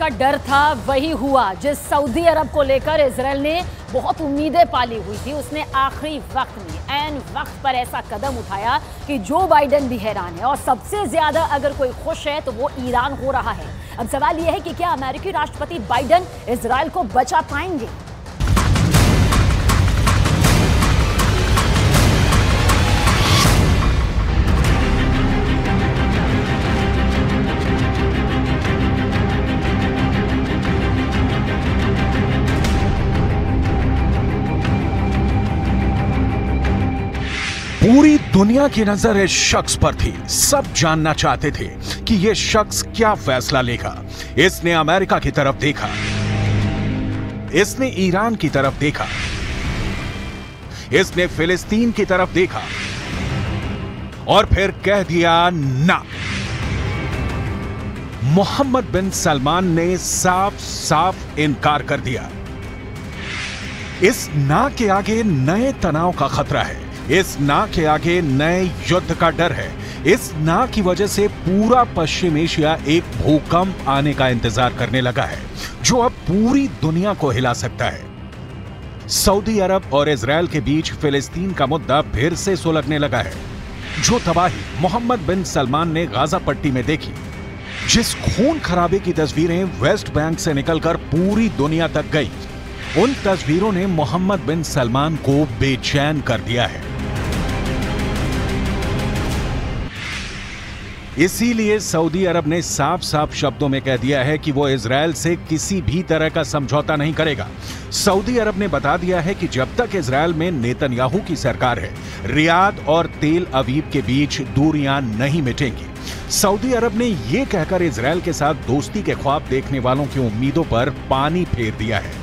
जिसका डर था वही हुआ। जिस सऊदी अरब को लेकर इजराइल ने बहुत उम्मीदें पाली हुई थी, उसने आखिरी वक्त में ऐन वक्त पर ऐसा कदम उठाया कि जो बाइडेन भी हैरान है। और सबसे ज्यादा अगर कोई खुश है तो वो ईरान हो रहा है। अब सवाल यह है कि क्या अमेरिकी राष्ट्रपति बाइडेन इजराइल को बचा पाएंगे? पूरी दुनिया की नजर इस शख्स पर थी। सब जानना चाहते थे कि यह शख्स क्या फैसला लेगा। इसने अमेरिका की तरफ देखा, इसने ईरान की तरफ देखा, इसने फिलिस्तीन की तरफ देखा और फिर कह दिया ना। मोहम्मद बिन सलमान ने साफ साफ इनकार कर दिया। इस ना के आगे नए तनाव का खतरा है, इस ना के आगे नए युद्ध का डर है। इस ना की वजह से पूरा पश्चिम एशिया एक भूकंप आने का इंतजार करने लगा है, जो अब पूरी दुनिया को हिला सकता है। सऊदी अरब और इजराइल के बीच फिलिस्तीन का मुद्दा फिर से सुलगने लगा है। जो तबाही मोहम्मद बिन सलमान ने गाजा पट्टी में देखी, जिस खून खराबे की तस्वीरें वेस्ट बैंक से निकलकर पूरी दुनिया तक गई, उन तस्वीरों ने मोहम्मद बिन सलमान को बेचैन कर दिया है। इसीलिए सऊदी अरब ने साफ साफ शब्दों में कह दिया है कि वो इजराइल से किसी भी तरह का समझौता नहीं करेगा। सऊदी अरब ने बता दिया है कि जब तक इजराइल में नेतन्याहू की सरकार है, रियाद और तेल अवीव के बीच दूरियां नहीं मिटेंगी। सऊदी अरब ने यह कहकर इजराइल के साथ दोस्ती के ख्वाब देखने वालों की उम्मीदों पर पानी फेर दिया है।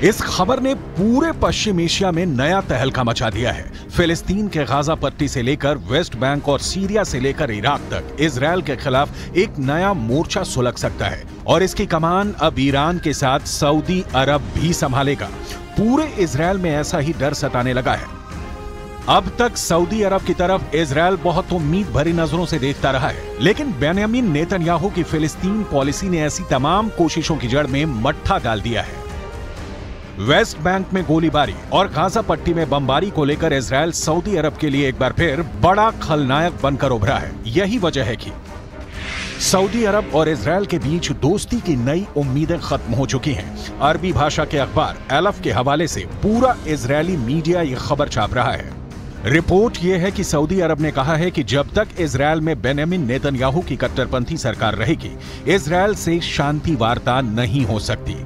इस खबर ने पूरे पश्चिम एशिया में नया तहलका मचा दिया है। फिलिस्तीन के गाजा पट्टी से लेकर वेस्ट बैंक और सीरिया से लेकर इराक तक इजराइल के खिलाफ एक नया मोर्चा सुलग सकता है और इसकी कमान अब ईरान के साथ सऊदी अरब भी संभालेगा। पूरे इजराइल में ऐसा ही डर सताने लगा है। अब तक सऊदी अरब की तरफ इजराइल बहुत उम्मीद भरी नजरों से देखता रहा है, लेकिन बेंयामिन नेतन्याहू की फिलिस्तीन पॉलिसी ने ऐसी तमाम कोशिशों की जड़ में मट्ठा डाल दिया है। वेस्ट बैंक में गोलीबारी और गाजा पट्टी में बमबारी को लेकर इजराइल सऊदी अरब के लिए एक बार फिर बड़ा खलनायक बनकर उभरा है। यही वजह है कि सऊदी अरब और इजराइल के बीच दोस्ती की नई उम्मीदें खत्म हो चुकी हैं। अरबी भाषा के अखबार एलफ के हवाले से पूरा इजरायली मीडिया ये खबर छाप रहा है। रिपोर्ट यह है कि सऊदी अरब ने कहा है कि जब तक इजराइल में बेंयामिन नेतन्याहू की कट्टरपंथी सरकार रहेगी, इजराइल से शांति वार्ता नहीं हो सकती।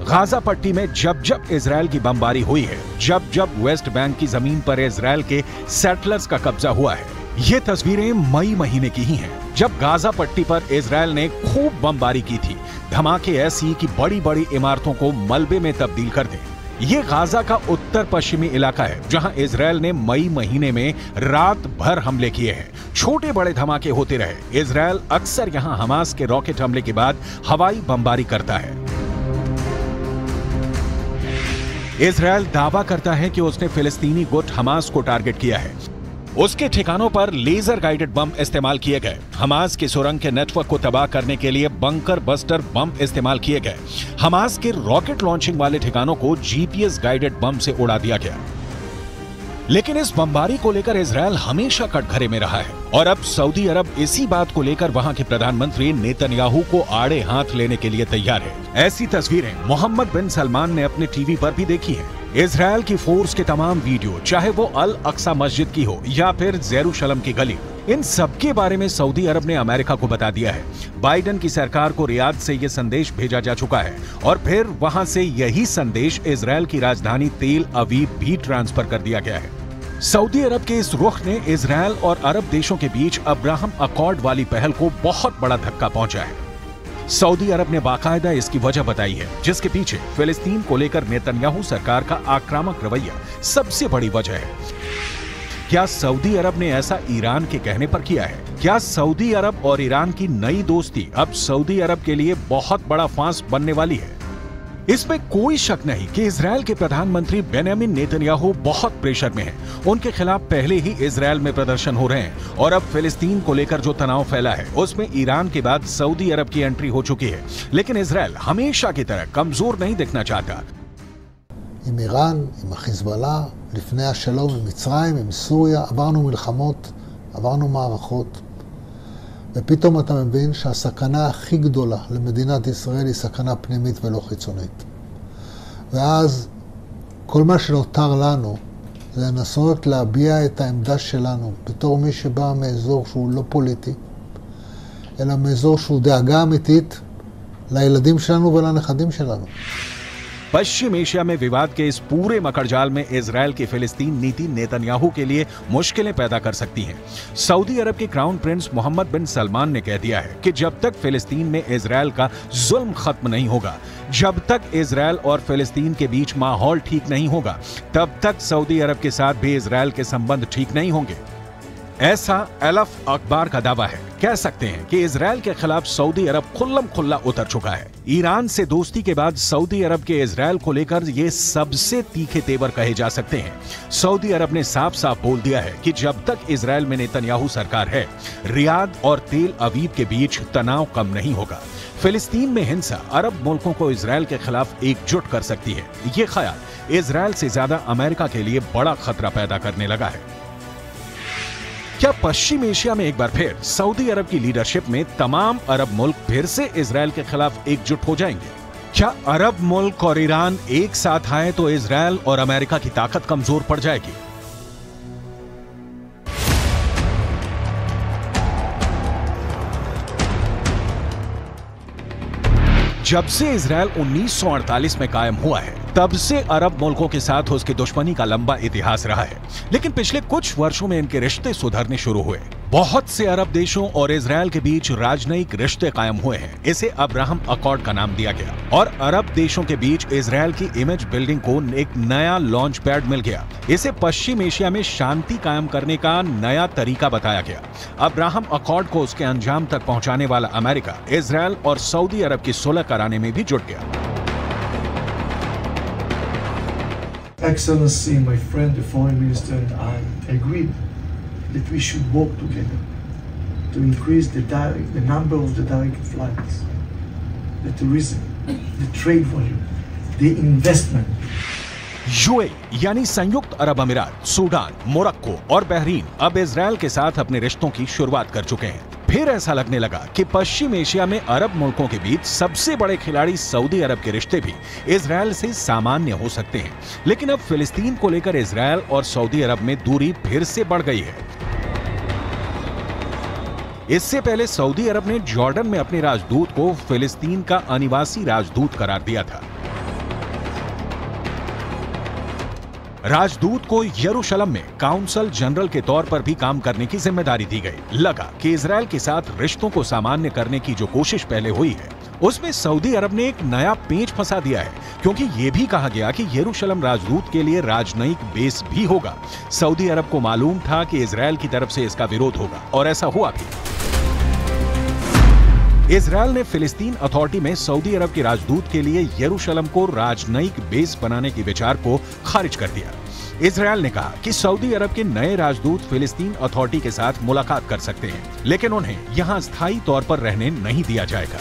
गाजा पट्टी में जब जब इजराइल की बमबारी हुई है, जब जब वेस्ट बैंक की जमीन पर इजराइल के सेटलर्स का कब्जा हुआ है, ये तस्वीरें मई महीने की ही हैं, जब गाजा पट्टी पर इजराइल ने खूब बमबारी की थी। धमाके ऐसी कि बड़ी बड़ी इमारतों को मलबे में तब्दील कर दें। ये गाजा का उत्तर पश्चिमी इलाका है, जहां इजराइल ने मई महीने में रात भर हमले किए हैं। छोटे बड़े धमाके होते रहे। इजराइल अक्सर यहां हमास के रॉकेट हमले के बाद हवाई बमबारी करता है। इजराइल दावा करता है कि उसने फिलिस्तीनी गुट हमास को टारगेट किया है। उसके ठिकानों पर लेजर गाइडेड बम इस्तेमाल किए गए। हमास के सुरंग के नेटवर्क को तबाह करने के लिए बंकर बस्टर बम इस्तेमाल किए गए। हमास के रॉकेट लॉन्चिंग वाले ठिकानों को जीपीएस गाइडेड बम से उड़ा दिया गया। लेकिन इस बमबारी को लेकर इजराइल हमेशा कटघरे में रहा है और अब सऊदी अरब इसी बात को लेकर वहां के प्रधानमंत्री नेतन्याहू को आड़े हाथ लेने के लिए तैयार है। ऐसी तस्वीरें मोहम्मद बिन सलमान ने अपने टीवी पर भी देखी हैं। इजराइल की फोर्स के तमाम वीडियो, चाहे वो अल अक्सा मस्जिद की हो या फिर जेरूशलम की गली, इन सब के बारे में सऊदी अरब ने अमेरिका को बता दिया है। बाइडेन की सरकार को रियाद से यह संदेश भेजा जा चुका है और फिर वहां से यही संदेश इजराइल की राजधानी तेल अवीव भी ट्रांसफर कर दिया गया है। सऊदी अरब के इस रुख ने इजराइल और अरब देशों के बीच अब्राहम अकॉर्ड वाली पहल को बहुत बड़ा धक्का पहुंचा है। सऊदी अरब ने बाकायदा इसकी वजह बताई है, जिसके पीछे फिलिस्तीन को लेकर नेतन्याहू सरकार का आक्रामक रवैया सबसे बड़ी वजह है। क्या सऊदी अरब ने ऐसा ईरान के कहने पर किया है? क्या सऊदी अरब और ईरान की नई दोस्ती अब सऊदी अरब के लिए बहुत बड़ा फांस बनने वाली है? इसमें कोई शक नहीं कि इजरायल के प्रधानमंत्री बेंयामिन नेतन्याहू बहुत प्रेशर में हैं। उनके खिलाफ पहले ही इजरायल में प्रदर्शन हो रहे हैं और अब फिलिस्तीन को लेकर जो तनाव फैला है उसमें ईरान के बाद सऊदी अरब की एंट्री हो चुकी है। लेकिन इजरायल हमेशा की तरह कमजोर नहीं दिखना चाहता। עם איראן, עם החיזבאללה, לפני השלום עם מצרים, עם סוריה, עברנו מלחמות, עברנו מערכות, ופתאום אתה מבין שהסכנה הכי גדולה למדינת ישראל היא סכנה פנימית ולא חיצונית. ואז כל מה שנותר לנו זה לנסות להביע את העמדה שלנו בתור מי שבא מאזור שהוא לא פוליטי, אלא מאזור שהוא דאגה אמיתית לילדים שלנו ולנכדים שלנו. पश्चिम एशिया में विवाद के इस पूरे मकड़जाल में इजरायल की फिलिस्तीन नीति नेतन्याहू के लिए मुश्किलें पैदा कर सकती है। सऊदी अरब के क्राउन प्रिंस मोहम्मद बिन सलमान ने कह दिया है कि जब तक फिलिस्तीन में इजरायल का जुल्म खत्म नहीं होगा, जब तक इजरायल और फिलिस्तीन के बीच माहौल ठीक नहीं होगा, तब तक सऊदी अरब के साथ भी इजरायल के संबंध ठीक नहीं होंगे। ऐसा अलफ अखबार का दावा है। कह सकते हैं कि इजरायल के खिलाफ सऊदी अरब खुल्लम खुल्ला उतर चुका है। ईरान से दोस्ती के बाद सऊदी अरब के इजरायल को लेकर ये सबसे तीखे तेवर कहे जा सकते हैं। सऊदी अरब ने साफ साफ बोल दिया है कि जब तक इजरायल में नेतन्याहू सरकार है, रियाद और तेल अवीव के बीच तनाव कम नहीं होगा। फिलिस्तीन में हिंसा अरब मुल्कों को इजरायल के खिलाफ एकजुट कर सकती है। ये ख्याल इजरायल से ज्यादा अमेरिका के लिए बड़ा खतरा पैदा करने लगा है। क्या पश्चिम एशिया में एक बार फिर सऊदी अरब की लीडरशिप में तमाम अरब मुल्क फिर से इजरायल के खिलाफ एकजुट हो जाएंगे? क्या अरब मुल्क और ईरान एक साथ आए तो इजरायल और अमेरिका की ताकत कमजोर पड़ जाएगी? जब से इजरायल 1948 में कायम हुआ है, तब से अरब मुल्कों के साथ उसकी दुश्मनी का लंबा इतिहास रहा है। लेकिन पिछले कुछ वर्षों में इनके रिश्ते सुधरने शुरू हुए। बहुत से अरब देशों और इजरायल के बीच राजनयिक रिश्ते कायम हुए हैं। इसे अब्राहम अकॉर्ड का नाम दिया गया और अरब देशों के बीच इजरायल की इमेज बिल्डिंग को एक नया लॉन्च पैड मिल गया। इसे पश्चिम एशिया में शांति कायम करने का नया तरीका बताया गया। अब्राहम अकॉर्ड को उसके अंजाम तक पहुंचाने वाला अमेरिका इजरायल और सऊदी अरब की सुलह कराने में भी जुट गया। Excellency, my friend, the foreign minister, and I agreed that we should work together to increase the number of the direct flights, the tourism, the trade volume, the investment. UAE यानी संयुक्त अरब अमीरात, Sudan, Morocco और Bahrain अब Israel के साथ अपने रिश्तों की शुरुआत कर चुके हैं। फिर ऐसा लगने लगा कि पश्चिम एशिया में अरब मुल्कों के बीच सबसे बड़े खिलाड़ी सऊदी अरब के रिश्ते भी इजरायल से सामान्य हो सकते हैं। लेकिन अब फिलिस्तीन को लेकर इजरायल और सऊदी अरब में दूरी फिर से बढ़ गई है। इससे पहले सऊदी अरब ने जॉर्डन में अपने राजदूत को फिलिस्तीन का अनिवासी राजदूत करार दिया था। राजदूत को यरूशलेम में काउंसल जनरल के तौर पर भी काम करने की जिम्मेदारी दी गई। लगा कि इजरायल के साथ रिश्तों को सामान्य करने की जो कोशिश पहले हुई है, उसमें सऊदी अरब ने एक नया पेंच फंसा दिया है, क्योंकि यह भी कहा गया कि यरूशलेम राजदूत के लिए राजनयिक बेस भी होगा। सऊदी अरब को मालूम था कि इजरायल की तरफ से इसका विरोध होगा और ऐसा हुआ भी। इजरायल ने फिलिस्तीन अथॉरिटी में सऊदी अरब के राजदूत के लिए यरूशलेम को राजनयिक बेस बनाने के विचार को खारिज कर दिया। इजरायल ने कहा कि सऊदी अरब के नए राजदूत फिलिस्तीन अथॉरिटी के साथ मुलाकात कर सकते हैं, लेकिन उन्हें यहां स्थायी तौर पर रहने नहीं दिया जाएगा।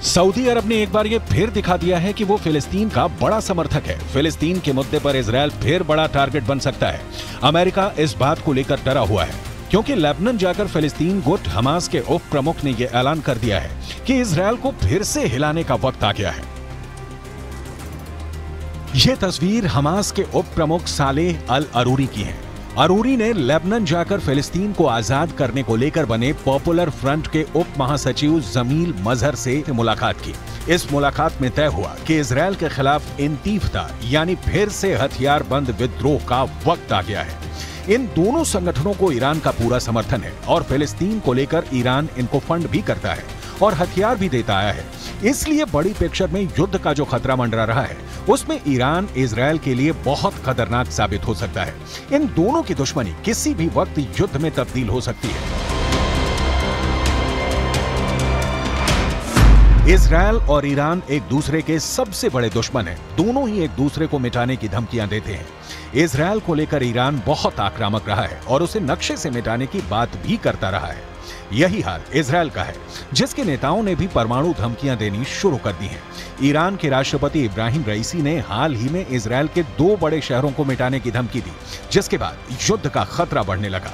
सऊदी अरब ने एक बार ये फिर दिखा दिया है कि वो फिलिस्तीन का बड़ा समर्थक है। फिलिस्तीन के मुद्दे पर इजरायल फिर बड़ा टारगेट बन सकता है। अमेरिका इस बात को लेकर डरा हुआ है, क्योंकि लेबनान जाकर फिलिस्तीन गुट हमास के उप प्रमुख ने यह ऐलान कर दिया है कि इजरायल को फिर से हिलाने का वक्त आ गया है। यह तस्वीर हमास के उप प्रमुख सालेह अल अरूरी की है। अरूरी ने लेबनान जाकर फिलिस्तीन को आजाद करने को लेकर बने पॉपुलर फ्रंट के उप महासचिव जमील मजहर से मुलाकात की। इस मुलाकात में तय हुआ कि इजरायल के खिलाफ इंतीफदा यानी फिर से हथियार बंद विद्रोह का वक्त आ गया है। इन दोनों संगठनों को ईरान का पूरा समर्थन है और फिलिस्तीन को लेकर ईरान इनको फंड भी करता है और हथियार भी देता आया है। इसलिए बड़ी पिक्चर में युद्ध का जो खतरा मंडरा रहा है, उसमें ईरान इजरायल के लिए बहुत खतरनाक साबित हो सकता है। इन दोनों की दुश्मनी किसी भी वक्त युद्ध में तब्दील हो सकती है। इजरायल और ईरान एक दूसरे के सबसे बड़े दुश्मन हैं। दोनों ही एक दूसरे को मिटाने की धमकियां देते हैं। इजरायल को लेकर ईरान बहुत आक्रामक रहा है और उसे नक्शे से मिटाने की बात भी करता रहा है। यही हाल इजरायल का है, जिसके नेताओं ने भी परमाणु धमकियां देनी शुरू कर दी हैं। ईरान के राष्ट्रपति इब्राहिम रईसी ने हाल ही में इजरायल के 2 बड़े शहरों को मिटाने की धमकी दी, जिसके बाद युद्ध का खतरा बढ़ने लगा।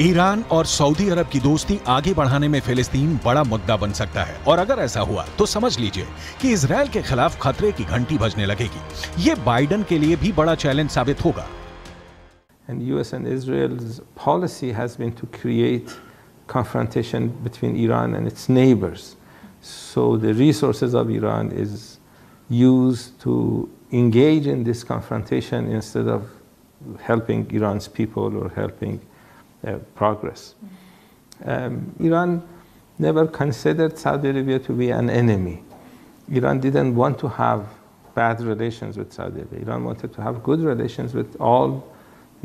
ईरान और सऊदी अरब की दोस्ती आगे बढ़ाने में फिलिस्तीन बड़ा मुद्दा बन सकता है, और अगर ऐसा हुआ तो समझ लीजिए कि इजरायल के खिलाफ खतरे की घंटी बजने लगेगी। ये बाइडेन के लिए भी बड़ा चैलेंज साबित होगा। And US and Israel's policy has been to create confrontation between Iran and its neighbors. So the resources of Iran is used to engage in this confrontation instead of helping Iran's people or helping progress. Iran never considered Saudi Arabia to be an enemy. Iran didn't want to have bad relations with Saudi Arabia. Iran wanted to have good relations with all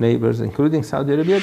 neighbors, including Saudi Arabia.